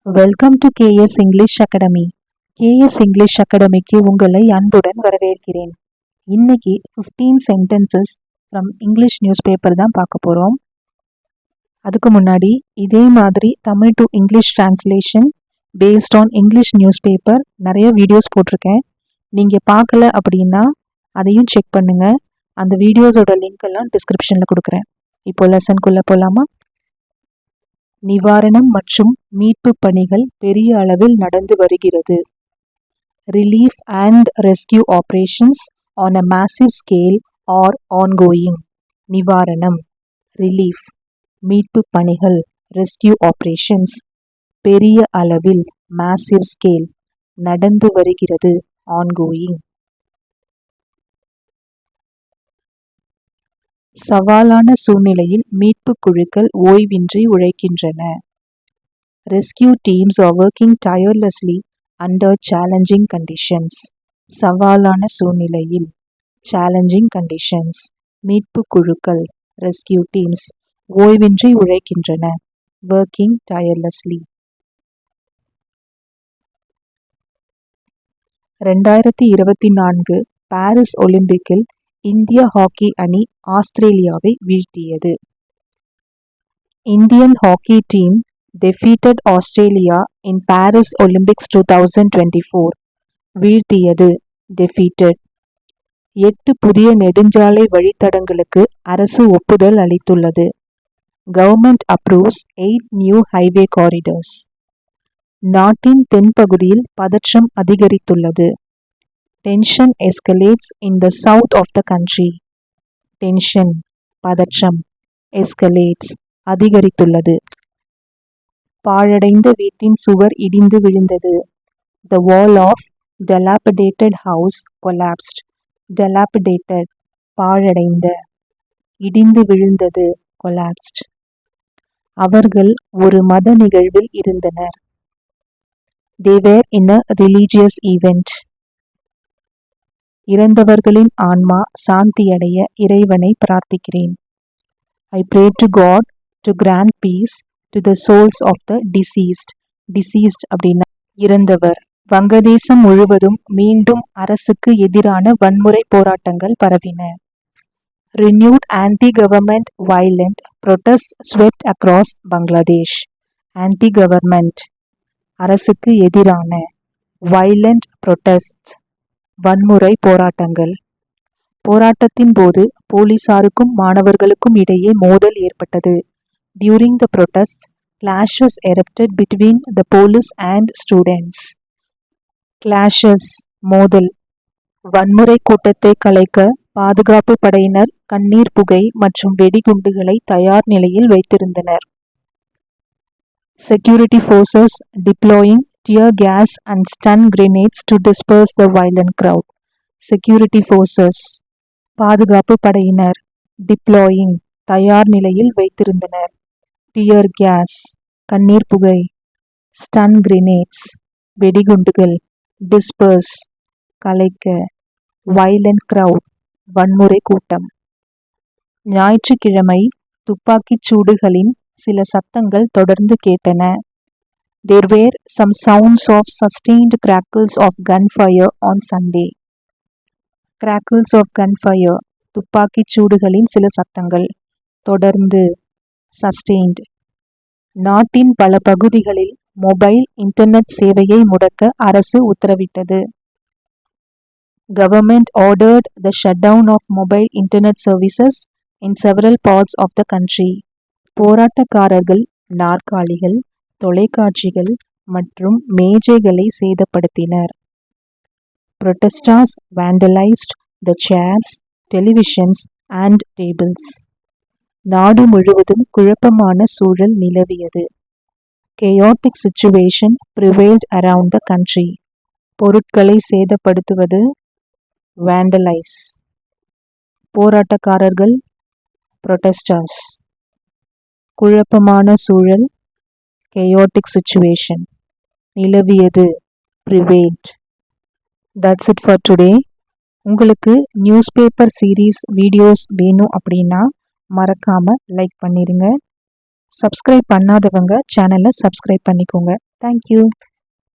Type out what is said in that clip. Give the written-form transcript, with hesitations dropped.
Welcome to KS English academy. KS English அகாடமிக்கு உங்களை அன்புடன் வரவேற்கிறேன். இன்னைக்கு 15 sentences from English newspaper தான் பார்க்க போகிறோம். அதுக்கு முன்னாடி இதே மாதிரி Tamil to English translation based on English newspaper நிறைய வீடியோஸ் போட்டிருக்கேன். நீங்கள் பார்க்கல அப்படின்னா அதையும் செக் பண்ணுங்கள். அந்த வீடியோஸோட லிங்க் எல்லாம் டிஸ்கிரிப்ஷனில் கொடுக்குறேன். இப்போ லெசனுக்குள்ளே போகலாமா? நிவாரணம் மற்றும் மீட்பு பணிகள் பெரிய அளவில் நடந்து வருகிறது. Relief and rescue operations on a massive scale R ongoing. நிவாரணம் ரிலீஃப், மீட்பு பணிகள் ரெஸ்கியூ ஆபரேஷன்ஸ் பெரிய அளவில் மேசிவ் ஸ்கேல் நடந்து வருகிறது ஆன்கோயிங். சவாலான சூழ்நிலையில் மீட்பு குழுக்கள் ஓய்வின்றி உழைக்கின்றன. Rescue teams are working tirelessly under challenging conditions. சவாலான சூழ்நிலையில் சேலஞ்சிங் கண்டிஷன்ஸ். மீட்பு குழுக்கள் ரெஸ்கியூ டீம்ஸ் ஓய்வின்றி உழைக்கின்றன. Working tirelessly. 2024 பாரிஸ் ஒலிம்பிக்கில் இந்திய ஹாக்கி அணி ஆஸ்திரேலியாவை வீழ்த்தியது. Indian hockey team defeated Australia in Paris Olympics 2024. வீழ்த்தியது defeated. 8 புதிய நெடுஞ்சாலை வழித்தடங்களுக்கு அரசு ஒப்புதல் அளித்துள்ளது. Government approves 8 new highway corridors. நாட்டின் தென்பகுதியில் பதற்றம் அதிகரித்துள்ளது. Tension escalates in the south of the country. Tension, பதற்றம், escalates, அதிகரித்துள்ளது. பாழடைந்த வீட்டின் சுவர் இடிந்து விழுந்தது. The wall of dilapidated house collapsed. Dilapidated, பாழடைந்த, இடிந்து விழுந்தது, collapsed. அவர்கள் ஒரு மத நிகழ்வில் இருந்தனர். They were in a religious event. இறந்தவர்களின் ஆன்மா சாந்தியடைய இறைவனை பிரார்த்திக்கிறேன். I pray to God to grant peace to the souls of the deceased. Deceased அப்படின்னா இறந்தவர். வங்கதேசம் முழுவதும் மீண்டும் அரசுக்கு எதிரான வன்முறை போராட்டங்கள் பரவின. Renewed anti-government violent protests swept across Bangladesh. Anti-government, அரசுக்கு எதிரான, violent protests, வன்முறை போராட்டங்கள். போராட்டத்தின் போது போலீசாருக்கும் மாணவர்களுக்கும் இடையே மோதல் ஏற்பட்டது. During the protests, clashes erupted between the police and students. Clashes, மோதல். வன்முறை கூட்டத்தை கலைக்க பாதுகாப்பு படையினர் கண்ணீர் புகை மற்றும் வெடிகுண்டுகளை தயார் நிலையில் வைத்திருந்தனர். Security forces deploying tear gas and stun grenades to disperse the violent crowd. Security forces, பாதுகாப்பு படையினர், deploying, தயார் நிலையில் வைத்திருந்தனர். tear gas, கண்ணீர் புகை, stun grenades, வெடிகுண்டுகள், disperse, கலைக்க, violent crowd, வன்முறை கூட்டம். ஞாயிற்றுக்கிழமை துப்பாக்கிச் சூடுகளின் சில சத்தங்கள் தொடர்ந்து கேட்டன. There were some sounds of sustained crackles of gunfire on Sunday. Crackles of gunfire, துப்பாக்கிச் சூடுகளின் சில சத்தங்கள், தொடர்ந்து, sustained. நாட்டின் பல பகுதிகளில் மொபைல் இன்டர்நெட் சேவையை முடக்க அரசு உத்தரவிட்டது. Government ordered the shutdown of mobile internet services in several parts of the country. போராட்டக்காரர்கள் நாற்காலிகள், தொலைக்காட்சிகள் மற்றும் மேஜைகளை சேதப்படுத்தினர். Protesters vandalized the chairs, televisions and tables. நாடு முழுவதும் குழப்பமான சூழல் நிலவியது. Chaotic situation prevailed around the country. பொருட்களை சேதப்படுத்துவது, vandalize. போராட்டக்காரர்கள், protesters. குழப்பமான சூழல், chaotic situation, நிலவியது, prevailed. That's it for today. உங்களுக்கு நியூஸ் பேப்பர் சீரீஸ் வீடியோஸ் வேணும் அப்படின்னா மறக்காமல் லைக் பண்ணிடுங்க. சப்ஸ்கிரைப் பண்ணாதவங்க சேனலை சப்ஸ்கிரைப் பண்ணிக்கோங்க. தேங்க்யூ.